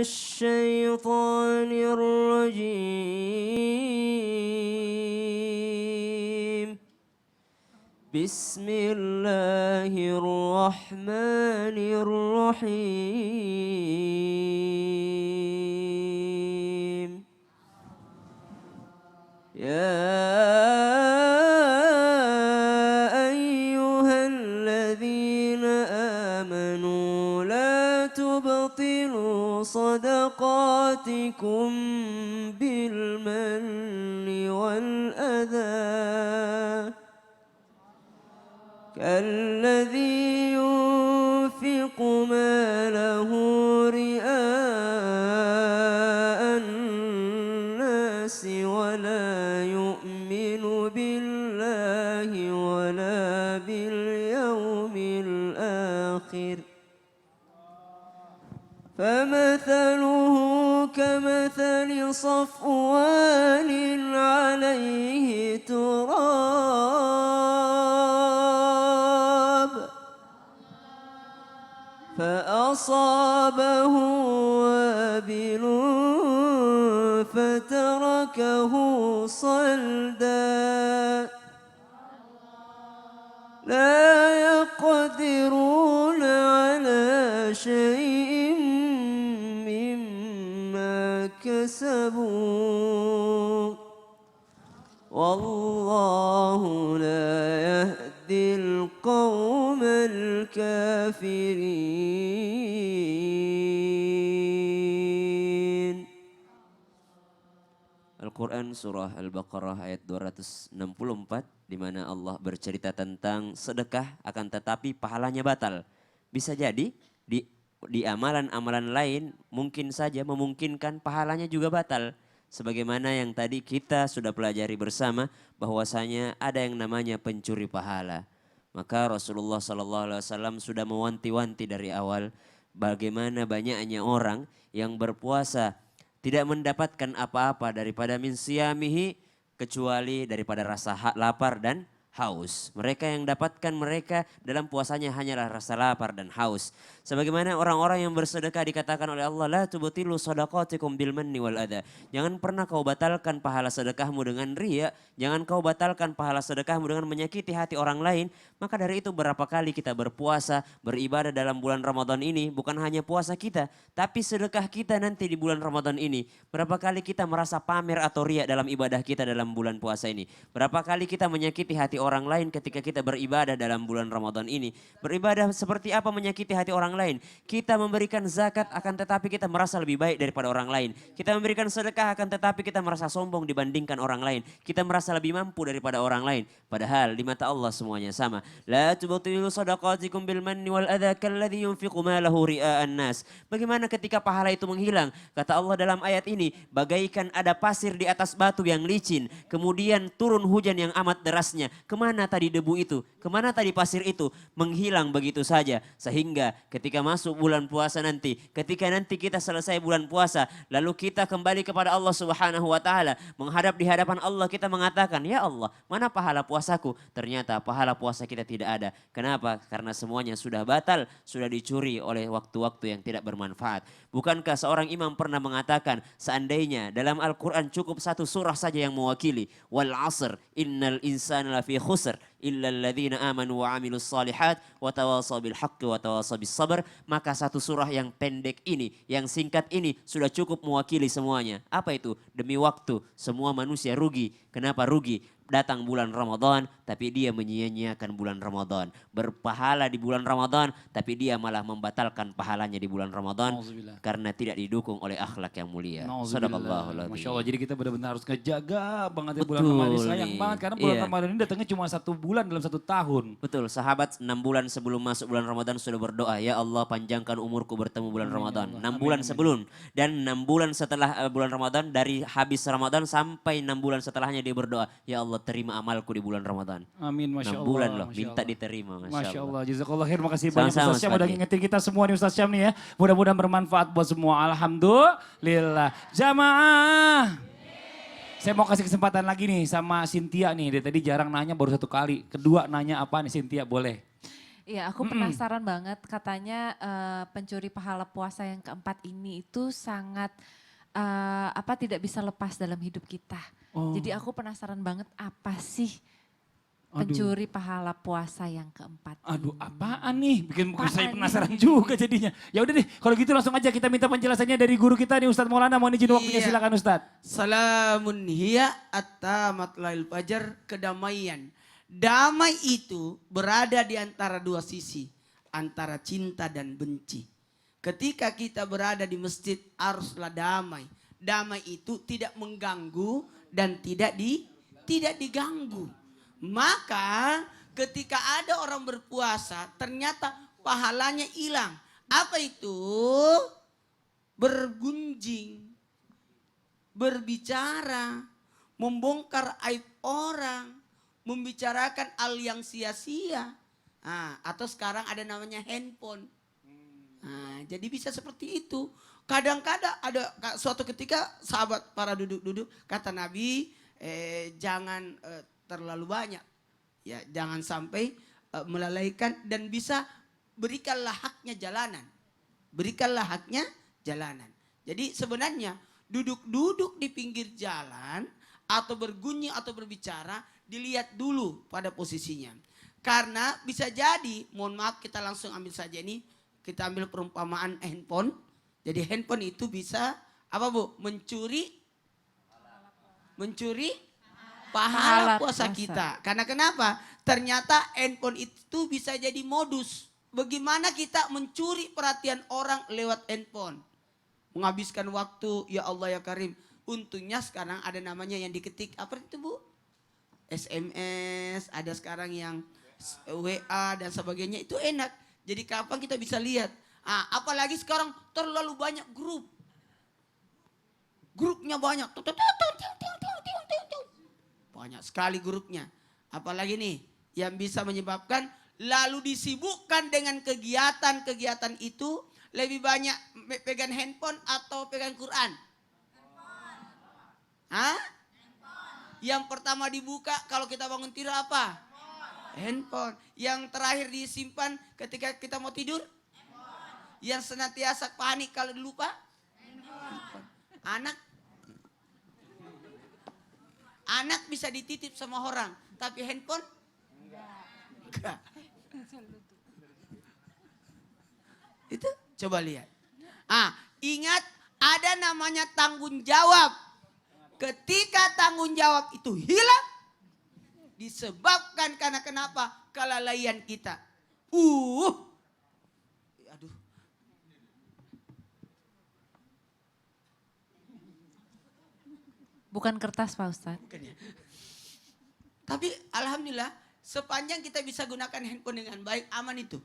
الشيطان الرجيم بسم الله الرحمن الرحيم يا أيها الذين آمنوا لا تبطلوا صدقاتكم بالمن والأذى كالذي ينفق ماله رئاء الناس ولا يؤمن بالله ولا باليوم الآخر فمثله كمثل صفوان عليه تراب فأصابه وابل فتركه صلدا لا يقدرون على شيء مما كسبوا والله لا يهدي القوم الكافرين. Al-Quran Surah Al-Baqarah ayat 264 di mana Allah bercerita tentang sedekah akan tetapi pahalanya batal. Bisa jadi di amalan-amalan lain mungkin saja memungkinkan pahalanya juga batal. Sebagaimana yang tadi kita sudah pelajari bersama bahwasanya ada yang namanya pencuri pahala. Maka Rasulullah SAW sudah mewanti-wanti dari awal bagaimana banyaknya orang yang berpuasa tidak mendapatkan apa-apa daripada min siyamihi kecuali daripada rasa lapar dan haus. Mereka yang dapatkan mereka dalam puasanya hanyalah rasa lapar dan haus. Sebagaimana orang-orang yang bersedekah dikatakan oleh Allah, la tubtilu shadaqatikum bil manni wal adha. Jangan pernah kau batalkan pahala sedekahmu dengan riya, jangan kau batalkan pahala sedekahmu dengan menyakiti hati orang lain. Maka dari itu berapa kali kita berpuasa, beribadah dalam bulan Ramadan ini, bukan hanya puasa kita, tapi sedekah kita nanti di bulan Ramadan ini. Berapa kali kita merasa pamer atau riya dalam ibadah kita dalam bulan puasa ini. Berapa kali kita menyakiti hati orang lain ketika kita beribadah dalam bulan Ramadan ini. Beribadah seperti apa menyakiti hati orang lain? Kita memberikan zakat akan tetapi kita merasa lebih baik daripada orang lain. Kita memberikan sedekah akan tetapi kita merasa sombong dibandingkan orang lain. Kita merasa lebih mampu daripada orang lain. Padahal di mata Allah semuanya sama. La tubtilu shadaqatikum bil manni wal adha kalladzi yunfiqu malahu ria'an nas. Bagaimana ketika pahala itu menghilang? Kata Allah dalam ayat ini, bagaikan ada pasir di atas batu yang licin, kemudian turun hujan yang amat derasnya. Kemana tadi debu itu? Kemana tadi pasir itu? Menghilang begitu saja. Sehingga ketika masuk bulan puasa nanti, ketika nanti kita selesai bulan puasa, lalu kita kembali kepada Allah Subhanahu wa taala, menghadap di hadapan Allah kita mengatakan, "Ya Allah, mana pahala puasaku?" Ternyata pahala puasa kita tidak ada. Kenapa? Karena semuanya sudah batal, sudah dicuri oleh waktu-waktu yang tidak bermanfaat. Bukankah seorang imam pernah mengatakan, seandainya dalam Al-Quran cukup satu surah saja yang mewakili, wal asr innal insana lafi khusr illa alladhina amanu wa amilus salihat wa tawasaw bil haqqi wa tawasaw bis sabr, maka satu surah yang pendek ini, yang singkat ini sudah cukup mewakili semuanya. Apa itu? Demi waktu semua manusia rugi. Kenapa rugi? Datang bulan Ramadan tapi dia menyia-nyiakan bulan Ramadan. Berpahala di bulan Ramadan tapi dia malah membatalkan pahalanya di bulan Ramadan karena tidak didukung oleh akhlak yang mulia. Sadaqallahul adzim. Masya Allah, jadi kita benar-benar harus ngejaga banget ya bulan Ramadan. Sayang banget karena bulan Ramadan ini datangnya cuma 1 bulan dalam 1 tahun. Betul, sahabat 6 bulan sebelum masuk bulan Ramadan sudah berdoa, ya Allah panjangkan umurku bertemu bulan Ramadan. 6 bulan sebelum dan 6 bulan setelah bulan Ramadan, dari habis Ramadan sampai 6 bulan setelahnya dia berdoa, ya Allah terima amalku di bulan Ramadan. Amin, Masya 6 Allah. bulan loh, minta diterima. Masya Allah. Jazakallah khair, makasih banyak Sama-sama, Ustaz Syam udah ngingetin kita semua nih Ustaz Syam nih ya. Mudah-mudahan bermanfaat buat semua. Alhamdulillah. Jamaah. Saya mau kasih kesempatan lagi nih sama Cynthia nih. Dari tadi jarang nanya, baru 1 kali. Kedua nanya apa nih Cynthia, boleh? Iya, aku penasaran banget. Katanya pencuri pahala puasa yang keempat ini itu sangat tidak bisa lepas dalam hidup kita. Oh. Jadi aku penasaran banget apa sih Aduh. pencuri pahala puasa yang keempat. Aduh, apaan nih? Bikin saya Apaan penasaran nih? juga jadinya. Ya udah deh, kalau gitu langsung aja kita minta penjelasannya dari guru kita nih Ustadz Maulana. Mohon izin waktunya, Iya. silakan Ustadz. Salamun hiya atta matlail fajar, kedamaian. Damai itu berada di antara dua sisi, antara cinta dan benci. Ketika kita berada di masjid haruslah damai. Damai itu tidak mengganggu dan tidak diganggu. Maka ketika ada orang berpuasa ternyata pahalanya hilang. Apa itu? Bergunjing, berbicara, membongkar aib orang, membicarakan hal yang sia-sia. Nah, atau sekarang ada namanya handphone. Nah, jadi bisa seperti itu. Kadang-kadang ada suatu ketika sahabat para duduk-duduk kata Nabi, jangan terlalu banyak. Ya, jangan sampai melalaikan dan bisa berikanlah haknya jalanan. Berikanlah haknya jalanan. Jadi sebenarnya duduk-duduk di pinggir jalan atau bergunyi atau berbicara dilihat dulu pada posisinya. Karena bisa jadi, mohon maaf kita langsung ambil saja ini, kita ambil perumpamaan handphone. Jadi handphone itu bisa apa Bu? Mencuri pahala puasa kita. Karena kenapa? Ternyata handphone itu bisa jadi modus. Bagaimana kita mencuri perhatian orang lewat handphone. Menghabiskan waktu, ya Allah ya Karim. Untungnya sekarang ada namanya yang diketik, apa itu Bu? SMS, ada sekarang yang WA dan sebagainya, itu enak. Jadi kapan kita bisa lihat. Apalagi sekarang terlalu banyak grup. Grupnya banyak. Banyak sekali grupnya. Apalagi nih yang bisa menyebabkan lalu disibukkan dengan kegiatan-kegiatan itu lebih banyak pegang handphone atau pegang Quran? Hah? Yang pertama dibuka kalau kita bangun tidur apa? Handphone. Yang terakhir disimpan ketika kita mau tidur? Yang senantiasa panik kalau lupa? Handphone. Anak bisa dititip sama orang, tapi handphone? Enggak. Itu coba lihat. Ingat ada namanya tanggung jawab. Ketika tanggung jawab itu hilang, disebabkan karena kenapa? Kelalaian kita. Aduh. Bukan kertas Pak Ustadz. Bukan ya. Tapi alhamdulillah sepanjang kita bisa gunakan handphone dengan baik, aman itu.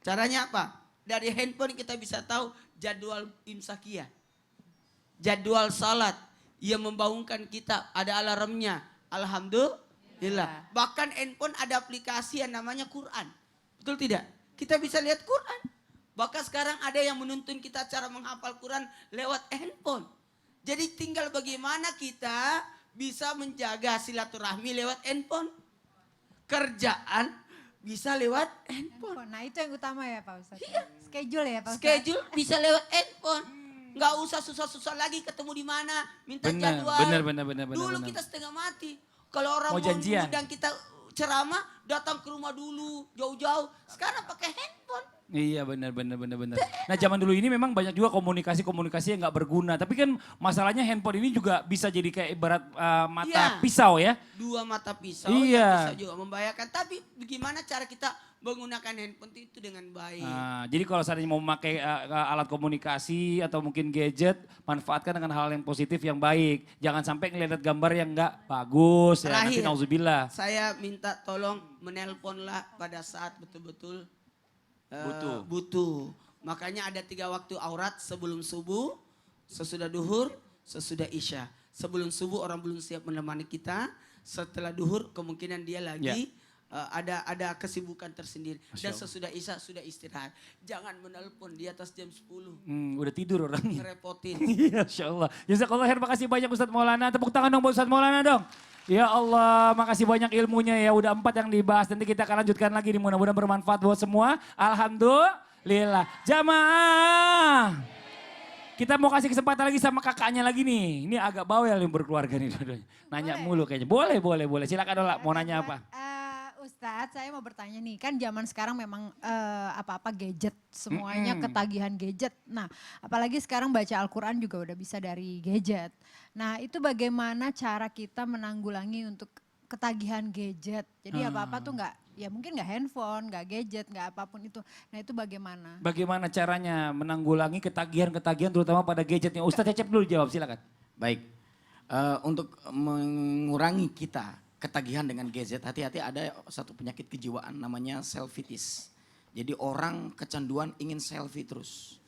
Caranya apa? Dari handphone kita bisa tahu jadwal imsakiyah. Jadwal salat yang membangunkan kita, ada alarmnya. Alhamdulillah. Bahkan handphone ada aplikasi yang namanya Quran. Betul tidak? Kita bisa lihat Quran. Bahkan sekarang ada yang menuntun kita cara menghafal Quran lewat handphone. Jadi tinggal bagaimana kita bisa menjaga silaturahmi lewat handphone. Kerjaan bisa lewat handphone. Nah itu yang utama ya Pak Ustadz. Iya. Schedule ya Pak Ustadz. Schedule bisa lewat handphone. Nggak usah susah-susah lagi ketemu di mana, minta jadwal. Benar. Dulu kita setengah mati. Kalau orang Mau mau janjian. undang kita ceramah, datang ke rumah dulu, jauh-jauh. Sekarang pakai handphone. Iya benar. Nah zaman dulu ini memang banyak juga komunikasi yang nggak berguna. Tapi kan masalahnya handphone ini juga bisa jadi kayak ibarat mata Iya. pisau ya. Dua mata pisau Iya. yang bisa juga membahayakan. Tapi bagaimana cara kita menggunakan handphone itu dengan baik? Jadi kalau saatnya mau memakai alat komunikasi atau mungkin gadget, manfaatkan dengan hal yang positif yang baik. Jangan sampai ngelihat gambar yang nggak bagus ya. Nanti Terakhir, nauzubillah. saya minta tolong menelponlah pada saat betul-betul Butuh. Makanya ada 3 waktu aurat: sebelum subuh, sesudah duhur, sesudah isya. Sebelum subuh orang belum siap menemani kita. Setelah duhur kemungkinan dia lagi ada kesibukan tersendiri. Dan sesudah isya sudah istirahat. Jangan menelpon di atas jam 10. Udah tidur orangnya. Ngerepotin. Iya, Insya Allah. Jazakallah khair, makasih banyak Ustadz Maulana. Tepuk tangan dong buat Ustadz Maulana dong. Ya Allah, makasih banyak ilmunya ya. Udah 4 yang dibahas. Nanti kita akan lanjutkan lagi nih. Mudah-mudahan bermanfaat buat semua. Alhamdulillah. Jamaah. Kita mau kasih kesempatan lagi sama kakaknya lagi nih. Ini agak bawel yang berkeluarga nih. Nanya mulu kayaknya. Boleh. Silakan Dola, mau nanya apa? Ustadz, saya mau bertanya nih, kan zaman sekarang memang apa-apa gadget, semuanya ketagihan gadget. Nah, apalagi sekarang baca Al-Quran juga udah bisa dari gadget. Nah, itu bagaimana cara kita menanggulangi untuk ketagihan gadget? Jadi apa-apa tuh nggak, ya mungkin nggak handphone, nggak gadget, nggak apapun itu. Nah, itu bagaimana? Bagaimana caranya menanggulangi ketagihan-ketagihan terutama pada gadgetnya? Ustadz Cecep dulu jawab, silakan. Baik, untuk mengurangi kita ketagihan dengan gadget, hati-hati ada satu penyakit kejiwaan namanya selfitis. Jadi orang kecanduan ingin selfie terus.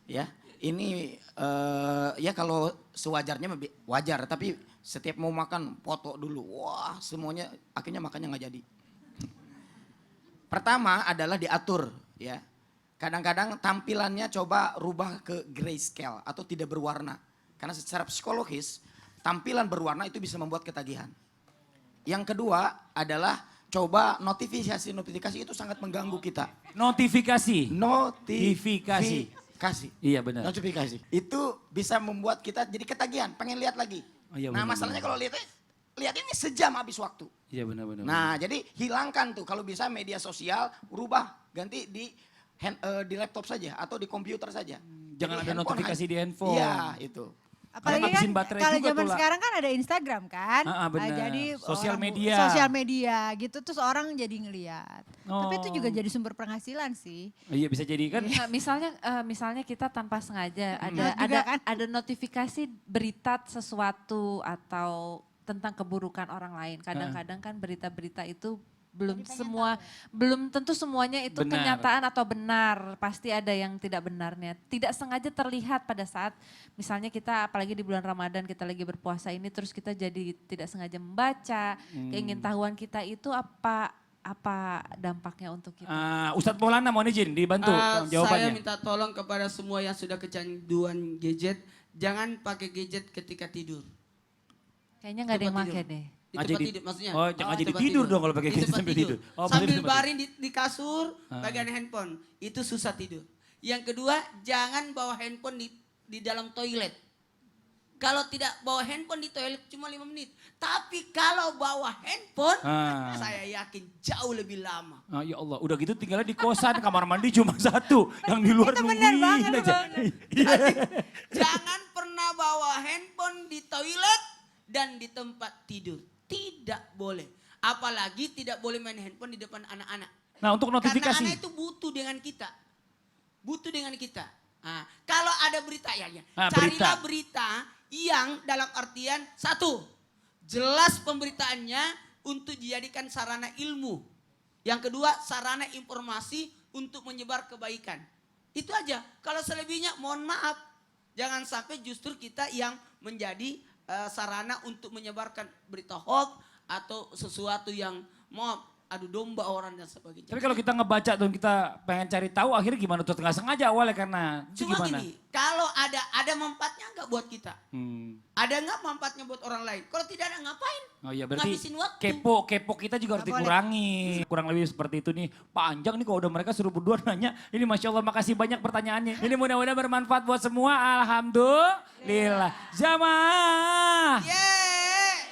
Ya, ini ya kalau sewajarnya wajar, tapi setiap mau makan foto dulu. Wah, semuanya akhirnya makannya nggak jadi. Pertama adalah diatur ya. Kadang-kadang tampilannya coba rubah ke grayscale atau tidak berwarna. Karena secara psikologis tampilan berwarna itu bisa membuat ketagihan. Yang kedua adalah coba notifikasi itu sangat mengganggu kita. Notifikasi. Notifikasi. Iya benar. Notifikasi. Itu bisa membuat kita jadi ketagihan, pengen lihat lagi. Oh, iya, nah benar, masalahnya benar. kalau lihat ini sejam habis waktu. Iya benar. Nah jadi hilangkan tuh kalau bisa media sosial, rubah ganti di laptop saja atau di komputer saja. Jangan Jadi ada notifikasi di handphone. Iya itu. Apalagi ngabisin kan baterai kalau juga zaman tuh, La. sekarang kan ada Instagram kan. Benar. Jadi Sosial orang media. Sosial media gitu terus orang jadi ngeliat. Tapi itu Oh. juga jadi sumber penghasilan sih. Iya bisa jadi kan. Nah, misalnya kita tanpa sengaja Juga kan? ada notifikasi berita sesuatu atau tentang keburukan orang lain. Kadang-kadang kan berita-berita itu belum tentu semuanya itu Benar. kenyataan atau benar. Pasti ada yang tidak benarnya. Tidak sengaja terlihat pada saat misalnya kita apalagi di bulan Ramadan kita lagi berpuasa ini terus kita jadi tidak sengaja membaca. Keingintahuan kita itu apa dampaknya untuk kita? Ustadz Maulana mau izin dibantu Saya jawabannya. minta tolong kepada semua yang sudah kecanduan gadget, jangan pakai gadget ketika tidur. Kayaknya nggak ada yang Tempat pakai tidur. deh. Di Ah, tempat jadi- tidur maksudnya. oh, jangan jadi tempat tidur dong kalau pakai Di gadget tempat sambil tidur. Oh, Sambil betul, betul. baring di kasur, pegang handphone, itu susah tidur. Yang kedua, jangan bawa handphone di dalam toilet. Kalau tidak bawa handphone di toilet cuma 5 menit. Tapi kalau bawa handphone, saya yakin jauh lebih lama. Ya Allah, udah gitu tinggalnya di kosan, kamar mandi cuma satu. Yang di luar Itu benar nungguin banget, aja. Jadi, jangan pernah bawa handphone di toilet dan di tempat tidur. Tidak boleh. Apalagi tidak boleh main handphone di depan anak-anak. Nah untuk Karena notifikasi. anak itu butuh dengan kita. Butuh dengan kita. Nah, kalau ada berita ya. Carilah berita yang dalam artian satu, jelas pemberitaannya untuk dijadikan sarana ilmu. Yang kedua, sarana informasi untuk menyebar kebaikan. Itu aja. Kalau selebihnya mohon maaf. Jangan sampai justru kita yang menjadi sarana untuk menyebarkan berita hoax atau sesuatu yang mau adu domba orang dan sebagainya. Tapi kalau kita ngebaca tuh kita pengen cari tahu akhirnya gimana tuh nggak sengaja awalnya karena itu Cuma gimana? gini, kalau ada manfaatnya nggak buat kita? Ada nggak manfaatnya buat orang lain? Kalau tidak ada ngapain? Oh iya berarti Ngabisin waktu. kepo kita juga harus dikurangi. Kurang lebih seperti itu nih. Panjang nih kalau udah mereka suruh berdua nanya. Ini Masya Allah makasih banyak pertanyaannya. Ini mudah-mudahan bermanfaat buat semua. Alhamdulillah. Jamaah.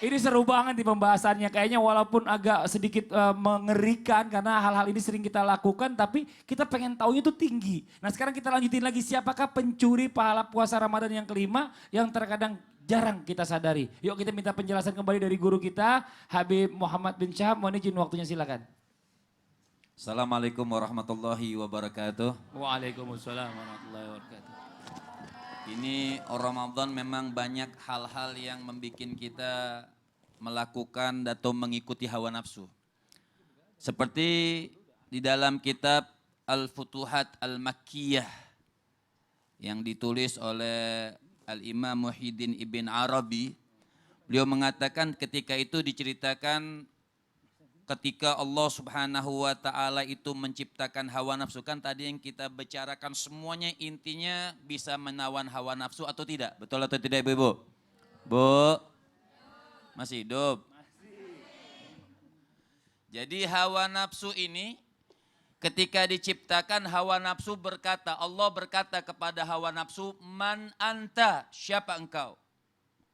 Ini seru banget di pembahasannya. Kayaknya walaupun agak sedikit mengerikan karena hal-hal ini sering kita lakukan. Tapi kita pengen tahunya itu tinggi. Nah sekarang kita lanjutin lagi. Siapakah pencuri pahala puasa Ramadan yang kelima yang terkadang jarang kita sadari. Yuk kita minta penjelasan kembali dari guru kita. Habib Muhammad bin Syahab. Mohon izin waktunya silakan. Assalamualaikum warahmatullahi wabarakatuh. Waalaikumsalam warahmatullahi wabarakatuh. Ini Ramadan memang banyak hal-hal yang membuat kita melakukan atau mengikuti hawa nafsu. Seperti di dalam kitab Al-Futuhat Al-Makkiyah yang ditulis oleh Al-Imam Muhyiddin Ibn Arabi. Beliau mengatakan ketika itu diceritakan ketika Allah Subhanahu wa taala itu menciptakan hawa nafsu, kan tadi yang kita bicarakan semuanya intinya bisa menawan hawa nafsu atau tidak? Betul atau tidak Ibu-ibu? Bu? Masih hidup. Jadi hawa nafsu ini ketika diciptakan hawa nafsu berkata, Allah berkata kepada hawa nafsu, man anta, siapa engkau?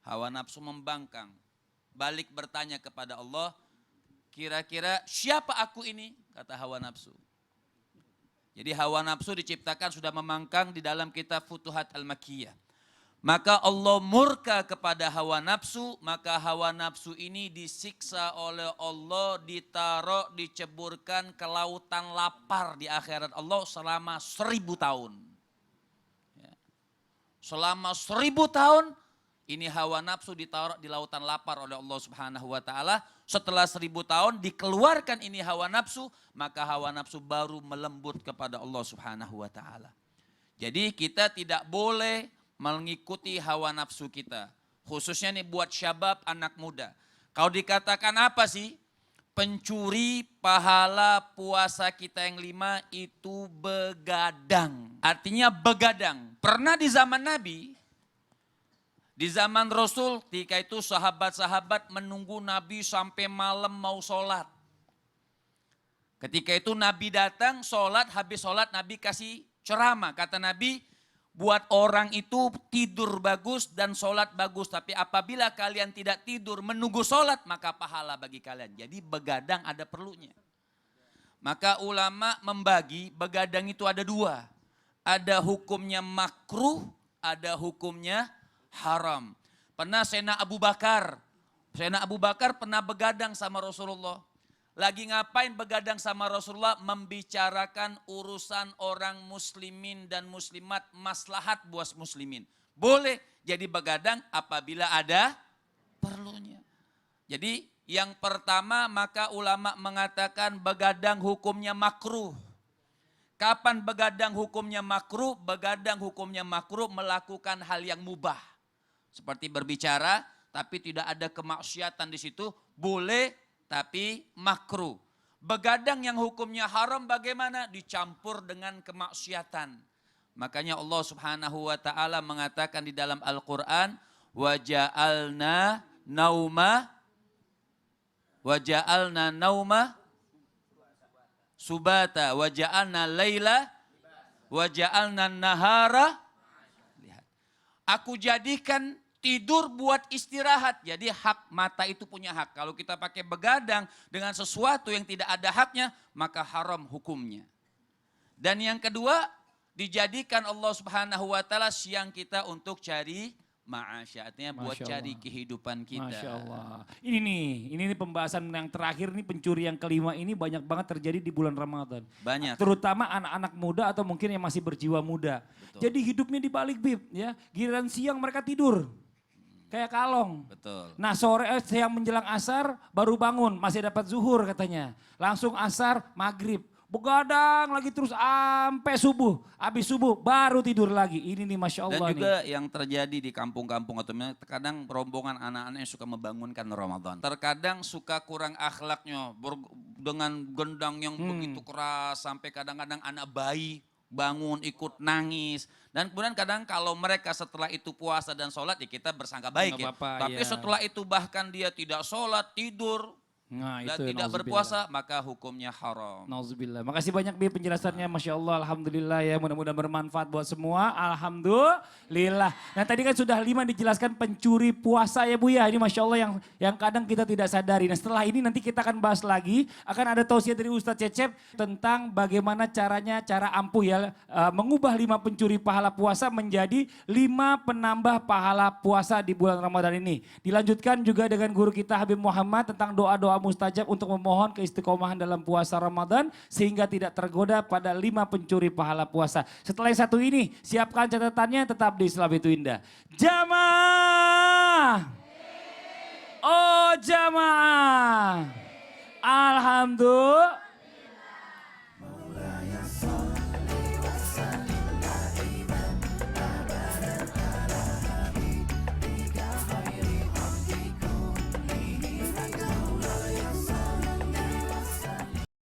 Hawa nafsu membangkang, balik bertanya kepada Allah, kira-kira siapa aku ini? Kata hawa nafsu. Jadi hawa nafsu diciptakan sudah memangkang di dalam kitab Futuhat Al-Makkiyah. Maka Allah murka kepada hawa nafsu, maka hawa nafsu ini disiksa oleh Allah, ditaruh, diceburkan ke lautan lapar di akhirat Allah selama 1000 tahun. Ya. Selama 1000 tahun ini hawa nafsu ditaruh di lautan lapar oleh Allah Subhanahu wa taala. Setelah 1000 tahun dikeluarkan ini hawa nafsu, maka hawa nafsu baru melembut kepada Allah Subhanahu wa taala. Jadi kita tidak boleh mengikuti hawa nafsu kita. Khususnya nih buat syabab, anak muda. Kalau dikatakan apa sih? Pencuri pahala puasa kita yang 5 itu begadang. Artinya begadang. Pernah di zaman Nabi, di zaman Rasul, ketika itu sahabat-sahabat menunggu Nabi sampai malam mau sholat. Ketika itu Nabi datang, sholat, habis sholat Nabi kasih ceramah. Kata Nabi, buat orang itu tidur bagus dan sholat bagus. Tapi apabila kalian tidak tidur menunggu sholat, maka pahala bagi kalian. Jadi begadang ada perlunya. Maka ulama membagi begadang itu ada 2. Ada hukumnya makruh, ada hukumnya haram. Pernah Sayyidina Abu Bakar pernah begadang sama Rasulullah. Lagi ngapain begadang sama Rasulullah? Membicarakan urusan orang muslimin dan muslimat, maslahat buat muslimin. Boleh jadi begadang apabila ada perlunya. Jadi yang pertama maka ulama mengatakan begadang hukumnya makruh. Kapan begadang hukumnya makruh? Begadang hukumnya makruh melakukan hal yang mubah. Seperti berbicara tapi tidak ada kemaksiatan di situ, boleh tapi makruh. Begadang yang hukumnya haram bagaimana? Dicampur dengan kemaksiatan. Makanya Allah Subhanahu wa taala mengatakan di dalam Al-Qur'an, wa ja'alna nauma subata wa ja'alna laila wa ja'alna nahara. Lihat. Aku jadikan tidur buat istirahat. Jadi hak mata itu punya hak. Kalau kita pakai begadang dengan sesuatu yang tidak ada haknya, maka haram hukumnya. Dan yang kedua, dijadikan Allah Subhanahu wa taala siang kita untuk cari ma'asya. Artinya buat cari kehidupan kita. Masya Allah. Ini nih pembahasan yang terakhir nih, pencuri yang kelima ini banyak banget terjadi di bulan Ramadan. Banyak. Terutama anak-anak muda atau mungkin yang masih berjiwa muda. Betul. Jadi hidupnya dibalik bib ya. Giliran siang mereka tidur. Kayak kalong. Betul. Nah sore siang menjelang asar baru bangun, masih dapat zuhur katanya. Langsung asar, maghrib. Begadang lagi terus sampai subuh. Habis subuh baru tidur lagi. Ini nih Masya Allah. Dan juga yang terjadi di kampung-kampung atau terkadang rombongan anak-anak yang suka membangunkan Ramadan. Terkadang suka kurang akhlaknya dengan gendang yang begitu keras sampai kadang-kadang anak bayi bangun ikut nangis. Dan kemudian kadang kalau mereka setelah itu puasa dan sholat ya kita bersangka baik ya. Tapi setelah itu bahkan dia tidak sholat, tidur. Nah, dan itu, tidak berpuasa maka hukumnya haram. Nauzubillah. Makasih banyak Bi penjelasannya, Masya Allah, Alhamdulillah ya, mudah-mudahan bermanfaat buat semua, Alhamdulillah. Nah tadi kan sudah 5 dijelaskan pencuri puasa ya Bu ya, ini Masya Allah yang kadang kita tidak sadari. Nah setelah ini nanti kita akan bahas lagi, akan ada tausiah dari Ustadz Cecep tentang bagaimana cara ampuh ya, mengubah 5 pencuri pahala puasa menjadi 5 penambah pahala puasa di bulan Ramadan ini. Dilanjutkan juga dengan guru kita Habib Muhammad tentang doa-doa mustajab untuk memohon keistiqomahan dalam puasa Ramadan sehingga tidak tergoda pada 5 pencuri pahala puasa. Setelah yang satu ini, siapkan catatannya, tetap di Islam itu Indah. Jamaah